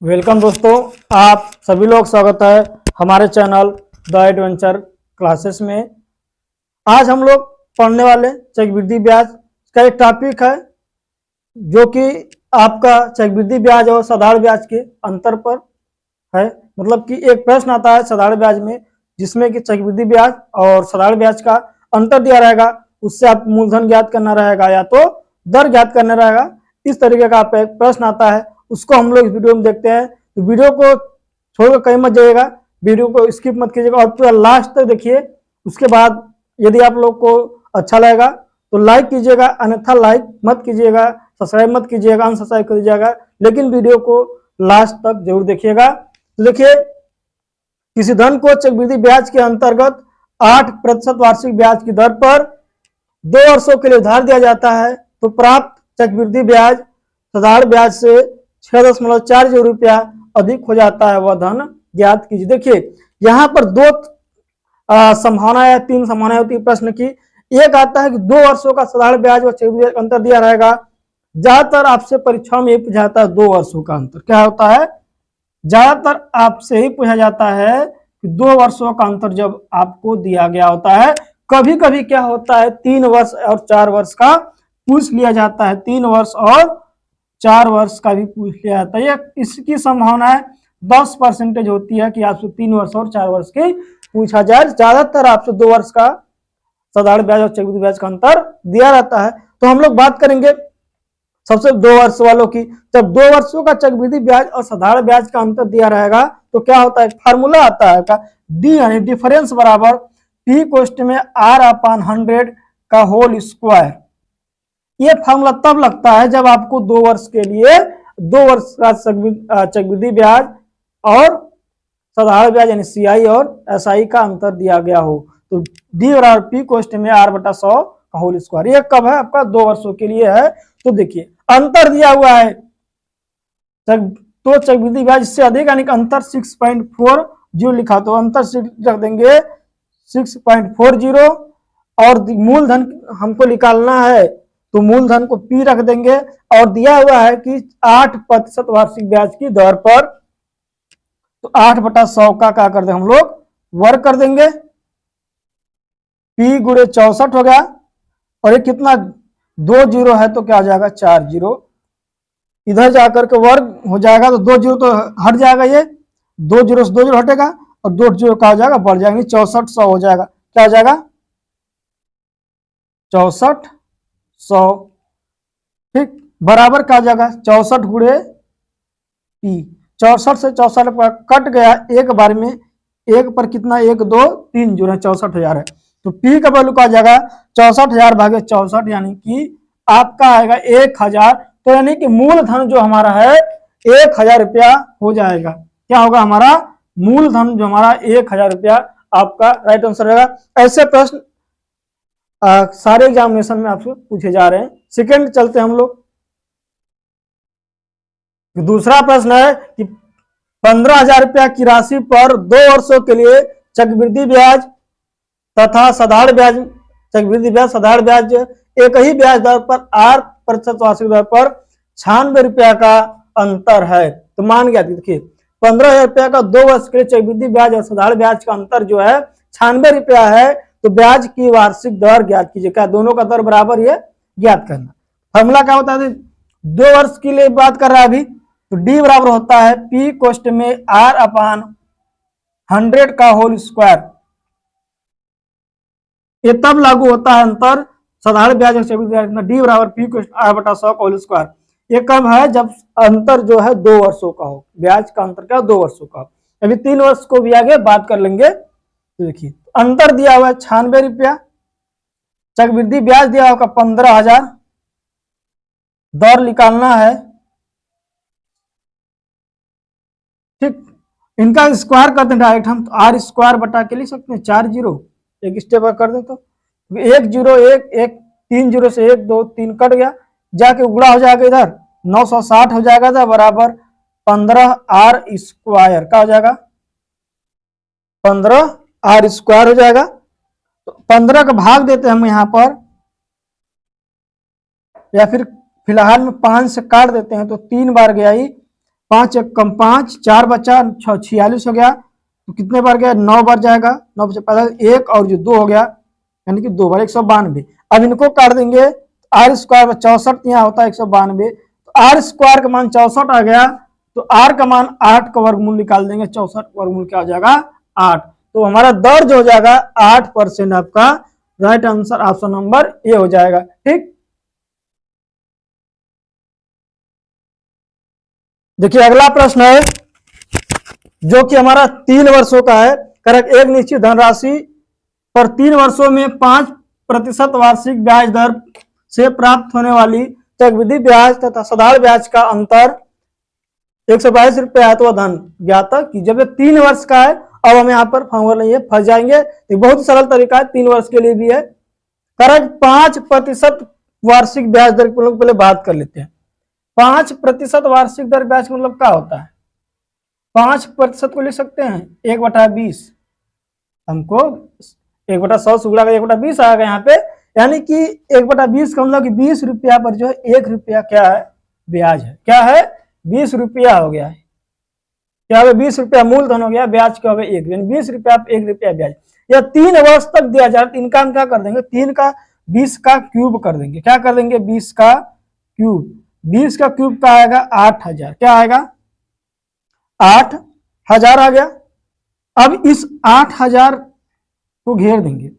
Welcome दोस्तों, आप सभी लोग स्वागत है हमारे चैनल द एडवेंचर क्लासेस में। आज हम लोग पढ़ने वाले चक्रवृद्धि ब्याज का एक टॉपिक है जो कि आपका चक्रवृद्धि ब्याज और साधारण ब्याज के अंतर पर है। मतलब कि एक प्रश्न आता है साधारण ब्याज में जिसमें कि चक्रवृद्धि ब्याज और साधारण ब्याज का अंतर दिया रहेगा, उससे आप मूलधन ज्ञात करना रहेगा या तो दर ज्ञात करना रहेगा। इस तरीके का आप एक प्रश्न आता है, उसको हम लोग इस वीडियो में देखते हैं। तो वीडियो को छोड़कर कहीं मत जाइएगा, वीडियो को स्किप मत कीजिएगा और पूरा लास्ट तक देखिए। उसके बाद यदि आप लोग को अच्छा लगेगा तो लाइक कीजिएगा, अन्यथा लाइक मत कीजिएगा, सब्सक्राइब मत कीजिएगा, अनसब्सक्राइब कर दीजिएगा, लेकिन वीडियो को लास्ट तक जरूर देखिएगा। तो देखिए, किसी धन को चक्रवृद्धि ब्याज के अंतर्गत 8% वार्षिक ब्याज की दर पर 2 वर्षों के लिए उधार दिया जाता है तो प्राप्त चक्रवृद्धि ब्याज साधारण ब्याज से 6.40 रुपया अधिक हो जाता है, वह धन ज्ञात कीजिए। देखिए, यहाँ पर दो संभावना या तीन संभावनाएं होती है प्रश्न की। एक आता है कि 2 वर्षों का साधारण ब्याज व चक्रवृद्धि ब्याज अंतर दिया रहेगा। ज्यादातर आपसे परीक्षा में ये पूछा जाता है 2 वर्षों का अंतर क्या होता है। ज्यादातर आपसे ही पूछा जाता है कि 2 वर्षों का अंतर जब आपको दिया गया होता है। कभी कभी क्या होता है 3 वर्ष और 4 वर्ष का पूछ लिया जाता है, 3 वर्ष और 4 वर्ष का भी पूछ लिया जाता है। इसकी संभावना 10% होती है कि आपसे 3 वर्ष और 4 वर्ष की पूछा जाए। ज्यादातर आपसे 2 वर्ष का साधारण ब्याज और चक्रवृद्धि ब्याज का अंतर दिया रहता है। तो हम लोग बात करेंगे सबसे 2 वर्ष वालों की। जब 2 वर्षों का चक्रवृद्धि ब्याज और साधारण ब्याज का अंतर दिया रहेगा तो क्या होता है, फार्मूला आता है का डी यानी डिफरेंस बराबर पी कोष्ट में R/100 का होल स्क्वायर। ये फार्मूला तब लगता है जब आपको 2 वर्ष के लिए 2 वर्ष का चक्रवृद्धि ब्याज और साधारण ब्याज यानी CI और SI का अंतर दिया गया हो। तो डी बराबर पी कोष्ट में R/100 का होल स्क्वायर। ये कब है, आपका 2 वर्षों के लिए है। तो देखिए, अंतर दिया हुआ है तो चक्रवृद्धि ब्याज इससे अधिक यानी अंतर 6.40 लिखा, तो अंतर रख देंगे 6.40 और मूलधन हमको निकालना है तो मूलधन को P रख देंगे और दिया हुआ है कि 8% वार्षिक ब्याज की दर पर, तो 8/100 का क्या कर दें हम लोग वर्ग कर देंगे। P गुणे 64 हो गया और ये कितना 2 जीरो है तो क्या हो जाएगा 4 जीरो, इधर जाकर के वर्ग हो जाएगा तो 2 जीरो तो हट जाएगा, ये 2 जीरो से 2 जीरो हटेगा और 2 जीरो का हो जाएगा बढ़ जाएगा 6400 हो जाएगा। क्या हो जाएगा 6400, ठीक, बराबर का हो जाएगा 64 गुणे P। 64 से 64 कट गया एक बार में, एक पर कितना 1 2 3 जीरो 64,000 है। तो P का वैल्यू का जाएगा 64,000 भागे 64 यानी कि आपका आएगा 1000। तो यानी कि मूलधन जो हमारा है 1000 रुपया हो जाएगा। क्या होगा हमारा मूलधन जो हमारा 1000 रुपया आपका राइट आंसर रहेगा। ऐसे प्रश्न सारे एग्जामिनेशन में आपसे पूछे जा रहे हैं। सेकंड चलते हम लोग, दूसरा प्रश्न है कि 15,000 रुपया की राशि पर 2 वर्षों के लिए चक्रवृद्धि ब्याज तथा साधारण ब्याज, चक्रवृद्धि ब्याज साधारण ब्याज एक ही ब्याज दर पर 8% वार्षिक दर पर 96 रुपया का अंतर है। तो मान गया, देखिए 15,000 रुपया का 2 वर्ष के लिए चक्रवृद्धि ब्याज और साधारण ब्याज का अंतर जो है 96 रुपया है। तो ब्याज की वार्षिक दर ज्ञात कीजिए। क्या दोनों का दर बराबर है, ज्ञात करना। फॉर्मूला क्या होता है, 2 वर्ष के लिए बात कर रहा है अभी, तो डी बराबर होता है P कोष्ट में R/100 का होल स्क्वायर। ये तब लागू होता है अंतर साधारण ब्याज और चक्रवृद्धि ब्याज में, डी बराबर P कोष्ट R/100 का होल स्क्वायर। ये कब है, जब अंतर जो है 2 वर्षों का हो, ब्याज का अंतर क्या 2 वर्षों का। अभी 3 वर्ष को भी आगे बात कर लेंगे। तो देखिए, अंतर दिया हुआ है 96 रुपया, चक्रवृद्धि ब्याज दिया होगा 15,000, दर निकालना है, ठीक। इनका स्क्वायर करते हैं डायरेक्ट हम, तो R स्क्वायर बटा के लिख सकते हैं 4 जीरो, एक स्टेप कर दे तो 1 जीरो 1 1 3 जीरो से 1 2 3 कट गया, जाके उगड़ा हो जाएगा इधर 960 हो जाएगा था बराबर 15 R स्क्वायर। का हो जाएगा 15 R स्क्वायर हो जाएगा। तो 15 का भाग देते हैं हम यहाँ पर, या फिर फिलहाल में 5 से काट देते हैं तो 3 बार गया ही 5 एक कम 5, 4 बचा 6, 46 हो गया। तो कितने बार गया? 9 बार जाएगा। 9 बचा पहला एक और जो 2 हो गया, यानी कि 2 बार 192। अब इनको काट देंगे, आर स्क्वायर 64 यहाँ होता है 192। तो आर स्क्वायर का मान 64 आ गया, तो आर का मान 8 का वर्गमूल निकाल देंगे। 64 वर्गमूल क्या हो जाएगा? 8। तो हमारा दर्ज हो जाएगा 8%। आपका right answer option number A हो जाएगा। ठीक, देखिए अगला प्रश्न है जो कि हमारा 3 वर्षों का है। करेक्ट, एक निश्चित धनराशि पर 3 वर्षों में 5% वार्षिक ब्याज दर से प्राप्त होने वाली चक्रवृद्धि ब्याज तथा साधारण ब्याज का अंतर 122 रुपये है। तो वह धन ज्ञात की जब ये 3 वर्ष का है। अब हम यहाँ पर फॉर्मूला नहीं है, फंस जाएंगे। ये बहुत ही सरल तरीका है, 3 वर्ष के लिए भी है। करेक्ट, 5% वार्षिक ब्याज दर को लोग पहले बात कर लेते हैं। 5% वार्षिक दर ब्याज का मतलब क्या होता है? 5% को लिख सकते हैं 1/20। हमको 1/100 से उड़ा 1/20 आएगा यहाँ पे, यानी कि 1/20 का मतलब कि 20 रुपया पर जो है 1 रुपया क्या है? ब्याज है। क्या है? 20 रुपया हो गया है। क्या हो गया? 20 रुपया मूलधन हो गया, ब्याज क्या हो गया? 1, यानी 20 रुपया 1 रुपया ब्याज। या 3 वर्ष तक दिया जाए तो इनका हम क्या कर देंगे? 3 का 20 का क्यूब कर देंगे। क्या कर देंगे? 20 का क्यूब। 20 का क्यूब क्या आएगा? 8000। क्या आएगा? 8000 आ गया। अब इस 8000 को घेर देंगे।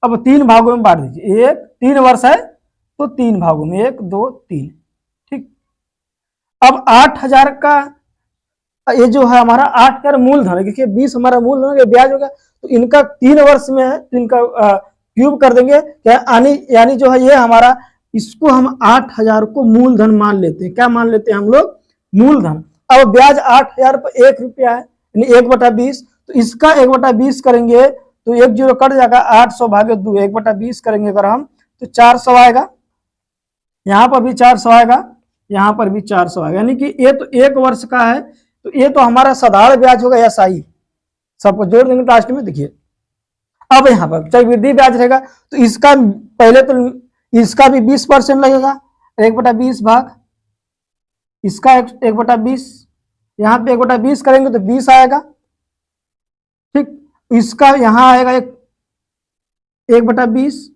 अब 3 भागों में बांट दीजिए। 3 वर्ष है तो 3 भागों में, 1 2 3। ठीक, अब 8000 का ये जो है हमारा 8000 मूलधन है, देखिए 20 हमारा मूलधन है, ब्याज होगा। तो इनका 3 वर्ष में है तो इनका क्यूब कर देंगे। क्या यानी जो है ये हमारा, इसको हम 8000 को मूलधन मान लेते हैं। क्या मान लेते हैं हम लोग? मूलधन। अब ब्याज 8000 पर 1 रुपया है, यानी 1/20। तो इसका 1/20 करेंगे तो 1 0 कट जाएगा। 800 भागे 2, 1/20 करेंगे अगर हम तो 400 आएगा। यहाँ पर भी 400 आएगा, यहाँ पर भी 400 आएगा। यानी कि ये तो 1 वर्ष का है, तो ये तो हमारा साधारण ब्याज होगा, एसआई। सबको जोड़ देंगे लास्ट में। देखिए अब यहाँ पर चक्रवृद्धि ब्याज रहेगा, तो इसका पहले तो इसका भी 20% लगेगा। 1/20 भाग इसका 1/20, यहाँ पे 1/20 करेंगे तो 20 आएगा। ठीक, इसका यहाँ आएगा 1/20,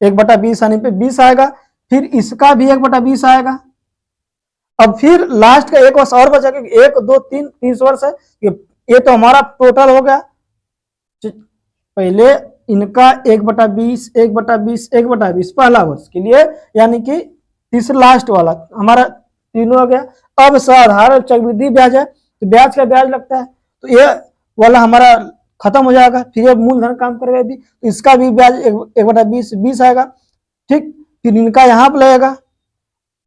1/20 आने पे 20 आएगा। फिर इसका भी 1/20 आएगा। अब फिर लास्ट का 1 वर्ष और बचा, 1 2 3 30 वर्ष है। ये तो हमारा टोटल हो गया। पहले इनका 1/20, 1/20, 1/20 पहला वर्ष के लिए, यानी कि तीसरा लास्ट वाला हमारा तीनों हो गया। अब साधारण चक्रवृद्धि ब्याज है, तो ब्याज का ब्याज लगता है, तो ये वाला हमारा खत्म हो जाएगा। फिर ये मूलधन काम करेगा भी, तो इसका भी ब्याज 1/20 20 आएगा। ठीक, फिर इनका यहाँ पर लगेगा,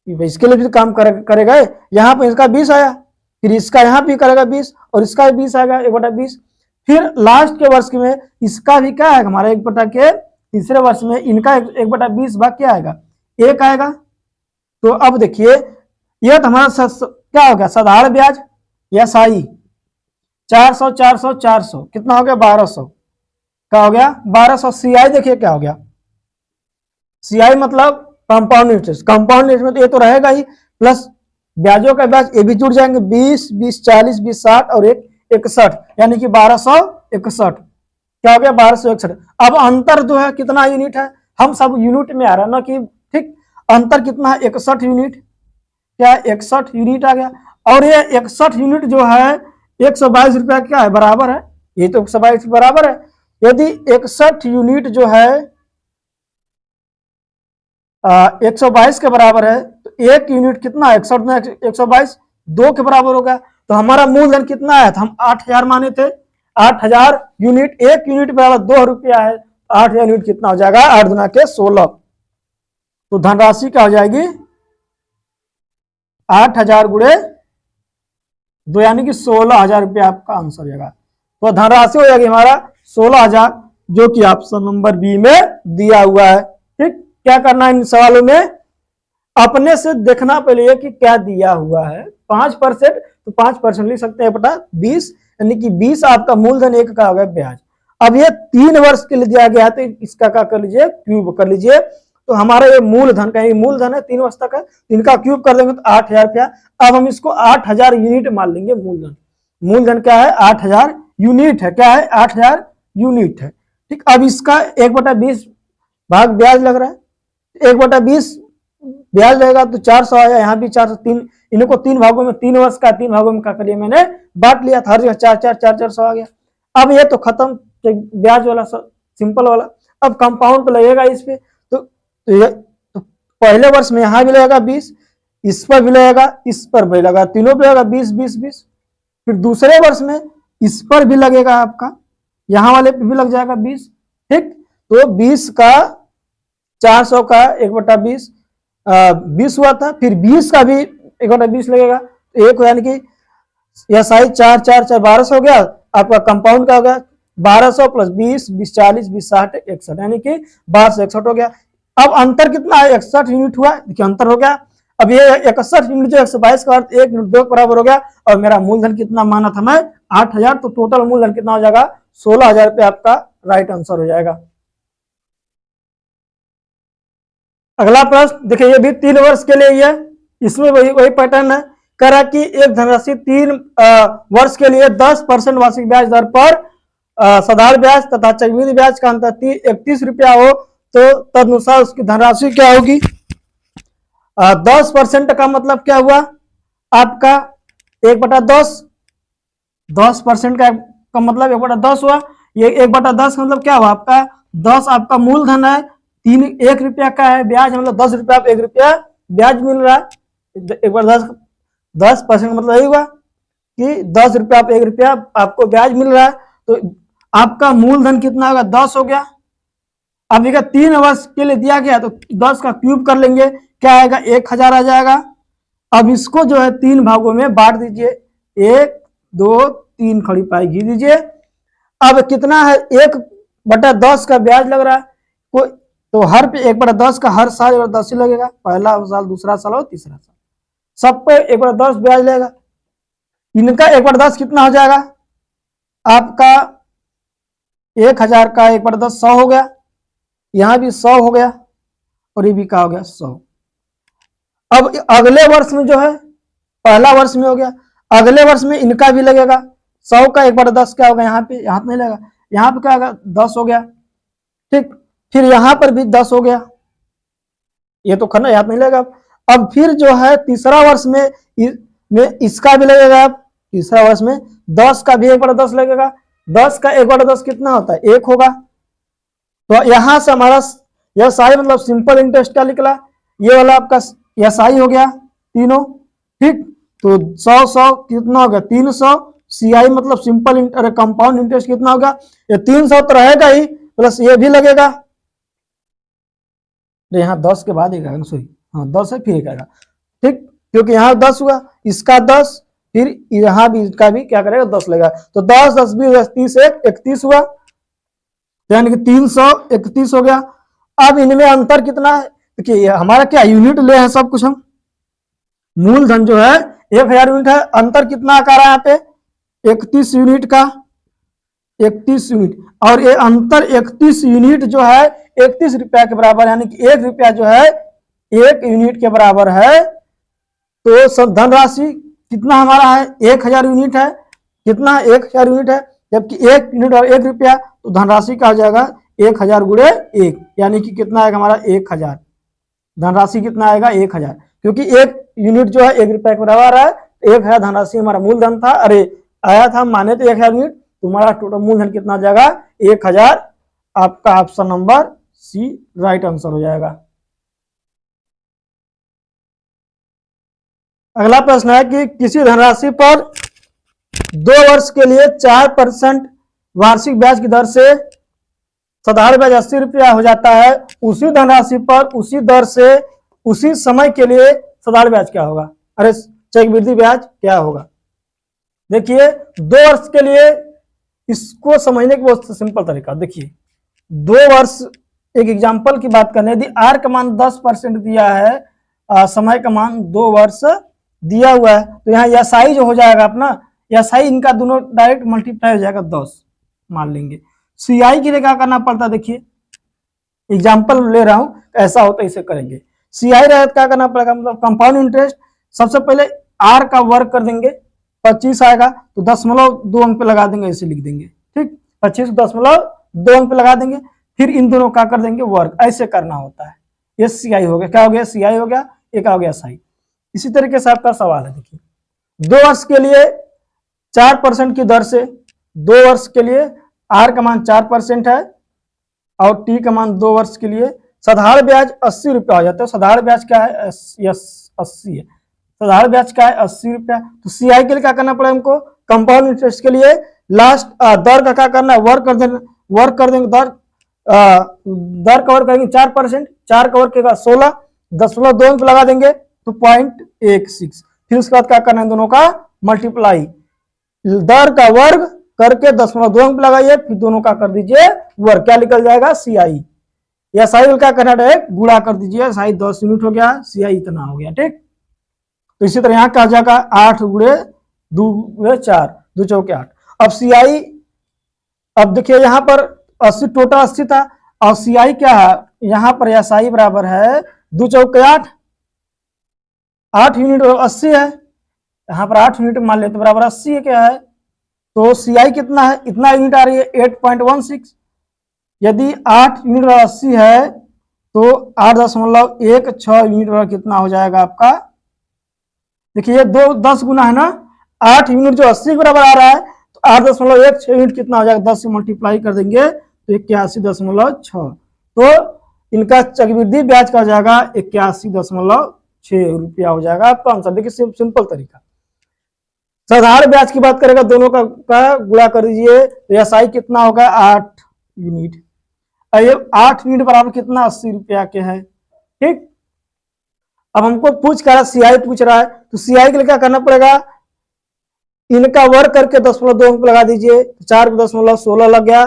इसके लिए भी काम करेगा। यहाँ पर इसका 20 आया, फिर इसका यहाँ भी करेगा 20 और इसका भी 20 आएगा 1/20। फिर लास्ट के वर्ष में इसका भी क्या आएगा? हमारा 1 के तीसरे वर्ष में इनका 1/20 भाग क्या आएगा? 1 आएगा। तो अब देखिए यह तो हमारा क्या हो गया? साधारण ब्याज या साई। 400 400 400 कितना हो गया? 1200। क्या हो गया? 1200। सीआई देखिए क्या हो गया? सीआई मतलब कंपाउंड इंटरेस्ट। कंपाउंड इंटरेस्ट में तो ये तो रहेगा ही, प्लस ब्याजों का ब्याज ये भी जुड़ जाएंगे। 20 20 40 20 60 और 1 61, यानी कि 1261। क्या हो गया? 1261। अब अंतर जो है कितना यूनिट है? हम सब यूनिट में आ रहा है ना कि ठीक, अंतर कितना है? 61 यूनिट। क्या? 61 यूनिट आ गया। और ये 61 यूनिट जो है 122 रुपया क्या है? बराबर है। ये तो 122 बराबर है। यदि 61 यूनिट जो है 122 के बराबर है, तो 1 यूनिट कितना है? 61 में 122 2 के बराबर होगा। तो हमारा मूलधन कितना है? तो हम 8000 माने थे। 8000 यूनिट, 1 यूनिट बराबर 2 रुपया है। 8000 यूनिट कितना हो जाएगा? 8 गुना के 16। तो धनराशि क्या हो जाएगी? 8000 गुणे 2, यानी कि 16000 रुपया आपका आंसर हो जाएगा। तो धनराशि हो जाएगी हमारा 16000, जो कि ऑप्शन नंबर बी में दिया हुआ है। ठीक, क्या करना है इन सवालों में? अपने से देखना पहले कि क्या दिया हुआ है। 5% तो 5% लिख सकते हैं बटा 20, यानी कि 20 आपका मूलधन, 1 का हो गया ब्याज। अब ये 3 वर्ष के लिए दिया गया है, तो इसका क्या कर लीजिए? क्यूब कर लीजिए। तो हमारा ये मूलधन का, ये मूलधन है 3 वर्ष तक है, इनका क्यूब कर देंगे तो 8,000 रुपया। अब हम इसको 8,000 यूनिट मान लेंगे मूलधन। मूलधन क्या है? 8,000 यूनिट है। क्या है? 8,000 यूनिट है। ठीक, अब इसका 1/20 भाग ब्याज लग रहा है, 1/20 ब्याज लगेगा तो 400 आया, यहाँ भी 400। इनको 3 भागों में, 3 वर्ष का 3 भागों में क्या करिए मैंने बांट लिया था, हर जगह 400 आ गया। अब ये तो खत्म ब्याज वाला सिंपल वाला। अब कंपाउंड तो लगेगा इस पे, तो पहले वर्ष में यहाँ भी लगेगा 20, इस पर भी लगेगा, इस पर भी लगेगा, तीनों पे लगेगा 20 20 20। फिर दूसरे वर्ष में इस पर भी लगेगा आपका, यहाँ वाले पे भी लग जाएगा 20। ठीक, तो 20 का 400 का 1/20 20 हुआ था, फिर 20 का भी 1/20 लगेगा, तो एक यानी कि यह साइज 4 4 4 1200 हो गया। आपका कंपाउंड का हो गया 1200 प्लस 20 20 40 20 60 61, यानी कि 1261 हो गया। अब अंतर कितना है? 61 यूनिट हुआ। देखिए अंतर हो गया। अब ये 61 यूनिट जो 122 का अर्थ 1 यूनिट 2 बराबर हो गया। और मेरा मूलधन कितना माना था मैं? 8,000। तो टोटल मूलधन कितना हो जाएगा? 16,000 रुपये आपका राइट आंसर हो जाएगा। अगला प्रश्न देखिए, ये भी 3 वर्ष के लिए ही है, इसमें वही पैटर्न है। कह रहा कि एक धनराशि 3 वर्ष के लिए 10% वार्षिक ब्याज दर पर साधारण ब्याज तथा चक्रवृद्धि ब्याज का अंतर 31 रुपया हो, तो तदनुसार उसकी धनराशि क्या होगी? 10% का मतलब क्या हुआ आपका? 1/10। 10% का मतलब 1/10 हुआ। ये 1/10 का मतलब क्या हुआ आपका? 10 आपका मूलधन है, 1 रुपया का है ब्याज, मतलब 10 रुपया आप 1 रुपया ब्याज मिल रहा है। 10% मतलब यही हुआ कि 10 रुपया आप 1 रुपया आपको ब्याज मिल रहा है। तो आपका मूलधन कितना होगा? 10 हो गया। अब देखिए 3 वर्ष के लिए दिया गया, तो 10 का क्यूब कर लेंगे, क्या आएगा? 1,000 आ जाएगा। अब इसको जो है 3 भागों में बांट दीजिए, 1 2 3 खड़ी पाई घी दीजिए। अब कितना है? 1/10 का ब्याज लग रहा है कोई, तो हर पे 1/10 का हर साल 1/10 ही लगेगा, पहला साल दूसरा साल और तीसरा साल, सब पे 1/10 ब्याज लगेगा। इनका 1/10 कितना हो जाएगा आपका? 1,000 का 1/10 100 हो गया, यहां भी 100 हो गया, और ये भी क्या हो गया? 100। अब अगले वर्ष में जो है, पहला वर्ष में हो गया, अगले वर्ष में इनका भी लगेगा। 100 का 1/10 क्या होगा? यहाँ पे, यहाँ पे नहीं लगेगा, यहाँ पे क्या होगा? 10 हो गया। ठीक, फिर यहां पर भी 10 हो गया, ये तो खन्ना याद नहीं लगेगा। अब फिर जो है तीसरा वर्ष में इसका भी लगेगा। अब तीसरा वर्ष में 10 का भी 1/10 लगेगा। 10 का 1/10 कितना होता है? 1 होगा। तो यहां से हमारा एसआई मतलब सिंपल इंटरेस्ट क्या निकला? ये वाला आपका एसआई हो गया तीनों। ठीक, तो 100 कितना हो गया? 300। सीआई मतलब सिंपल कंपाउंड इंटरेस्ट कितना होगा? ये 300 तो रहेगा ही, प्लस ये भी लगेगा। यहाँ 10 के बाद एक आएगा, सॉरी, हाँ 10 है फिर एक आएगा। ठीक, क्योंकि यहाँ 10 हुआ, इसका 10, फिर यहाँ भी इसका भी क्या करेगा? 10 लगेगा। तो 10 10 20 30 31 हुआ, यानी कि 331 हो गया। अब इनमें अंतर कितना है? देखिए हमारा क्या यूनिट ले है सब कुछ, हम मूलधन जो है 1,000 यूनिट है, अंतर कितना आ रहा है यहाँ पे? 31 यूनिट का, 31 यूनिट, और ये अंतर 31 यूनिट जो है 31 रुपया के बराबर, यानी कि 1 रुपया जो है 1 यूनिट के बराबर है। तो धनराशि कितना हमारा है? 1,000 यूनिट है। कितना? 1,000 यूनिट है, जबकि 1 यूनिट और 1 रुपया, तो धनराशि का हो जाएगा 1,000 गुणे 1, यानी कि कितना आएगा हमारा? 1,000। धनराशि कितना आएगा? 1,000, क्योंकि 1 यूनिट जो है 1 रुपया के बराबर है। 1,000 धनराशि हमारा मूलधन था, अरे आया था, माने तो 1,000 यूनिट, तुम्हारा टोटल मूलधन कितना जाएगा? 1,000। आपका option number C right answer हो जाएगा। अगला प्रश्न है कि किसी धनराशि पर 2 वर्ष के लिए 4% वार्षिक ब्याज की दर से साधारण ब्याज 80 रुपया हो जाता है, उसी धनराशि पर उसी दर से उसी समय के लिए साधारण ब्याज क्या होगा? अरे चक्रवृद्धि ब्याज क्या होगा? देखिए 2 वर्ष के लिए इसको समझने की बहुत सिंपल तरीका, देखिए 2 वर्ष, एक एग्जांपल की बात करने, यदि आर का मान 10% दिया है, समय का मान 2 वर्ष दिया हुआ है, तो यहाँ एसआई जो हो जाएगा अपना, एसआई इनका दोनों डायरेक्ट मल्टीप्लाई हो जाएगा 10 मान लेंगे। सीआई के लिए क्या करना पड़ता है? देखिए एग्जाम्पल ले रहा हूँ, ऐसा होता है इसे करेंगे। सीआई रहे तो क्या करना पड़ेगा, मतलब कंपाउंड इंटरेस्ट, सबसे पहले आर का वर्ग कर देंगे, 25 आएगा तो 0.2 अंक पे लगा देंगे, ऐसे लिख देंगे, ठीक, 25.2 अंक पे लगा देंगे, फिर इन दोनों का कर देंगे वर्ग, ऐसे करना होता है। ये सीआई हो गया, क्या हो गया, सीआई हो गया, एक हो गया साई। इसी तरीके से आपका सवाल है, देखिए 2 वर्ष के लिए 4% की दर से, 2 वर्ष के लिए आर का मान 4% है और टी का मान 2 वर्ष के लिए, साधारण ब्याज 80 रुपया हो जाता है। साधारण ब्याज क्या है, 80 है, साधारण ब्याज क्या है 80 रुपया। तो सीआई के लिए क्या करना पड़ेगा हमको, कंपाउंड इंटरेस्ट के लिए लास्ट दर का क्या करना है, वर्ग कर देंगे, वर्ग कर देंगे, दर का वर्ग करेंगे 4%, 4 का वर्ग करेगा 16, 10.2 अंक लगा देंगे तो 0.16, फिर उसके बाद क्या करना है, दोनों का मल्टीप्लाई, दर का वर्ग करके 10.2 अंक लगाइए, फिर दोनों का कर दीजिए वर्ग, क्या निकल जाएगा, सीआई। या साई क्या करना है, गुणा कर दीजिए, साई 10 यूनिट हो गया, सीआई इतना हो गया, ठीक। तो इसी तरह यहाँ क्या जाएगा, 8 गुणे 2 गुणे 4, 2 चौके 8। अब सीआई, अब देखिए यहाँ पर 80 टोटल 80 था, और सीआई क्या है यहाँ पर, या साई बराबर है 2 चौके 8, 8 यूनिट 80 है, यहाँ पर 8 यूनिट मान लेते बराबर 80 है, क्या है, तो सीआई कितना है, इतना यूनिट आ रही है 8.16। यदि 8 यूनिट 80 है तो 8.16 यूनिट कितना हो जाएगा आपका, देखिए ये 10 गुना है ना, 8 यूनिट जो 80 के बराबर आ रहा है, तो 8.16 यूनिट कितना हो जाएगा, 10 से मल्टीप्लाई कर देंगे तो 81.6, तो इनका चक्रवृद्धि ब्याज का हो जाएगा 81.6 रुपया हो जाएगा आपका आंसर। देखिए सिंपल तरीका। साधारण ब्याज की बात करेगा, दोनों का गुणा कर दीजिए तो एसआई कितना होगा, 8 यूनिट, 8 यूनिट बराबर कितना, 80 रुपया के है, ठीक। अब हमको पूछ रहा है, सीआई पूछ रहा है, तो सीआई के लिए क्या करना पड़ेगा, इनका वर्ग करके 10.2 अंक लगा दीजिए, 4 को 10.16 लग गया,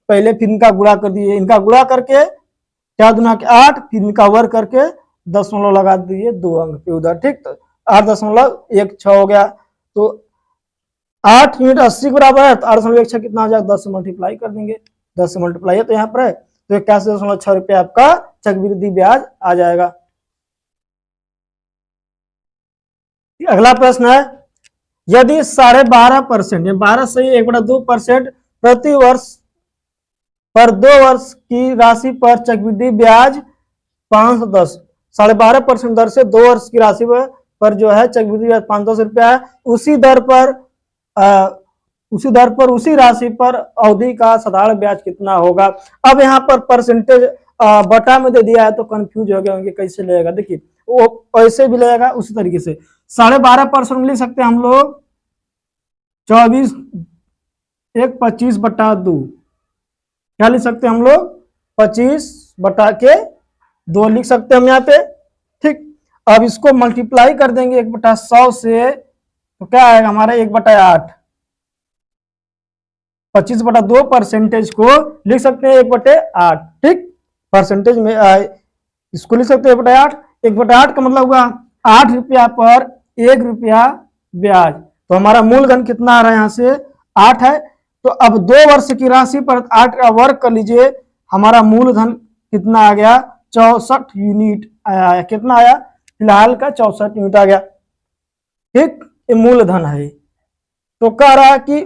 पहले फिर इनका गुणा कर दीजिए, इनका गुणा करके 4 दूना के 8, फिर इनका वर्ग करके 10 लगा दीजिए 2 अंक पे उधर, ठीक। तो 8.16 हो गया, तो 8 यूनिट 80 के बराबर है, तो 8.16 कितना हो जाएगा, 10 से मल्टीप्लाई कर देंगे, 10 से मल्टीप्लाई है तो यहाँ पर है, तो 81.6 रुपया आपका चक्रवृद्धि ब्याज आ जाएगा। अगला प्रश्न है, यदि 12.5% या 12 से 1/2% प्रति वर्ष पर 2 वर्ष की राशि पर चक्रवृद्धि ब्याज 510, 12.5% दर से 2 वर्ष की राशि पर जो है चक्रवृद्धि ब्याज 510 रुपया है, उसी दर पर उसी राशि पर अवधि का साधारण ब्याज कितना होगा। अब यहाँ पर परसेंटेज बटा में दे दिया है तो कंफ्यूज हो गया होंगे कैसे लेगा, देखिए वो ऐसे भी लेगा उसी तरीके से 12.5% लिख सकते हैं हम लोग, 24 1 25/2, क्या लिख सकते हैं हम लोग, 25/2 लिख सकते हैं हम यहाँ पे, ठीक। अब इसको मल्टीप्लाई कर देंगे 1/100 से, तो क्या आएगा हमारा 1/8, 25/2 परसेंटेज को लिख सकते हैं 1/8, ठीक। परसेंटेज में इसको लिख सकते हैं 1/8, 1/8 का मतलब हुआ 8 रुपया पर 1 रुपया ब्याज, तो हमारा मूलधन कितना आ रहा है यहाँ से 8 है, तो अब 2 वर्ष की राशि पर 8 का वर्ग कर लीजिए, हमारा मूलधन कितना आ गया, 64 यूनिट आया, कितना आया फिलहाल का 64 यूनिट आ गया, ठीक। ये मूलधन है, तो कह रहा है कि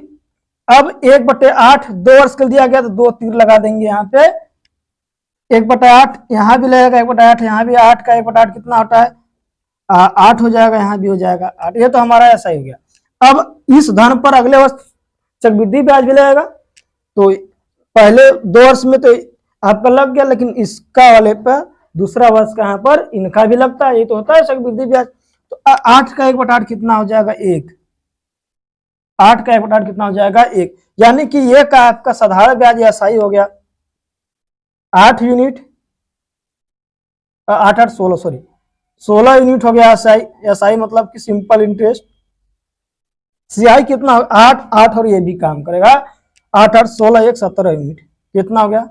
अब 1/8 2 वर्ष के दिया गया तो 2 तीर लगा देंगे यहाँ पे, 1/8 यहाँ भी लगेगा, 1/8 यहाँ भी, 8 का 1/8 कितना होता है 8 हो जाएगा, यहाँ भी हो जाएगा 8, ये तो हमारा ऐसा ही हो गया। अब इस धन पर अगले वर्ष चक्रवृद्धि ब्याज भी लगेगा, तो पहले 2 वर्ष में तो आपका लग गया, लेकिन इसका वाले पर दूसरा वर्ष का यहाँ पर इनका भी लगता है, ये तो होता है चक्रवृद्धि ब्याज। तो 8 का 1/8 कितना हो जाएगा 1, 8 का 1/8 कितना हो जाएगा 1, यानी कि ये का आपका साधारण ब्याज ऐसा ही हो गया 8 यूनिट, 8 8 16 सॉरी 16 यूनिट हो गया एसआई, एसआई मतलब कि सिंपल इंटरेस्ट। सीआई कितना 8 8 और ये भी काम करेगा, 8 8 16 1 17 यूनिट कितना हो गया,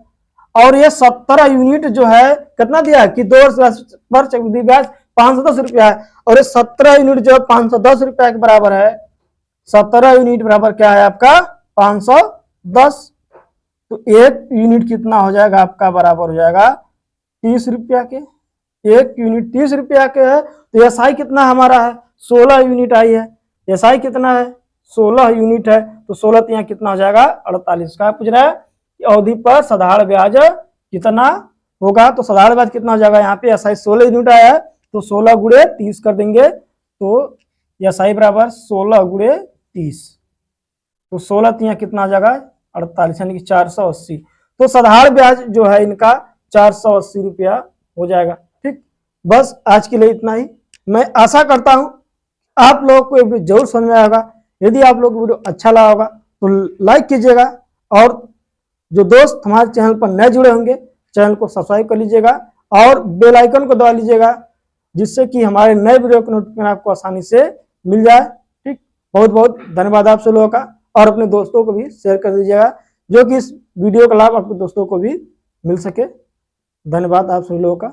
और ये 17 यूनिट जो है कितना दिया है कि 2 वर्ष पर चक्रवृद्धि ब्याज 510 रुपया है, और ये 17 यूनिट जो 510 रुपया के बराबर है, 17 यूनिट बराबर क्या है आपका 510, तो 1 यूनिट कितना हो जाएगा आपका बराबर हो जाएगा 30 रुपया के, 1 यूनिट 30 रुपया के है, तो एसआई कितना हमारा है, 16 यूनिट आई है। एसआई कितना है, 16 यूनिट है, तो 16 तो यहाँ कितना हो जाएगा, 48 का पूछ रहा है कि अवधि पर साधारण ब्याज कितना होगा। तो साधारण ब्याज कितना हो जाएगा, यहाँ पे एसआई 16 यूनिट आया है, तो 16 गुणे 30 कर देंगे, तो एसआई बराबर 16 गुणे 30, तो 16 तो यहाँ कितना आ जाएगा, 48, यानी कि 480। तो साधारण ब्याज जो है इनका 480 रुपया हो जाएगा। ठीक, बस आज के लिए इतना ही। मैं आशा करता हूं आप लोगों को ये वीडियो जरूर समझ में आएगा। यदि आप लोग को वीडियो अच्छा लगा होगा तो लाइक कीजिएगा, और जो दोस्त हमारे चैनल पर नए जुड़े होंगे चैनल को सब्सक्राइब कर लीजिएगा और बेल आइकन को दबा लीजिएगा, जिससे कि हमारे नए वीडियो के नोटिफिकेशन आपको आसानी से मिल जाए। ठीक, बहुत बहुत धन्यवाद आप सब लोगों का, और अपने दोस्तों को भी शेयर कर दीजिएगा, जो कि इस वीडियो का लाभ आपके दोस्तों को भी मिल सके। धन्यवाद आप सभी लोगों का।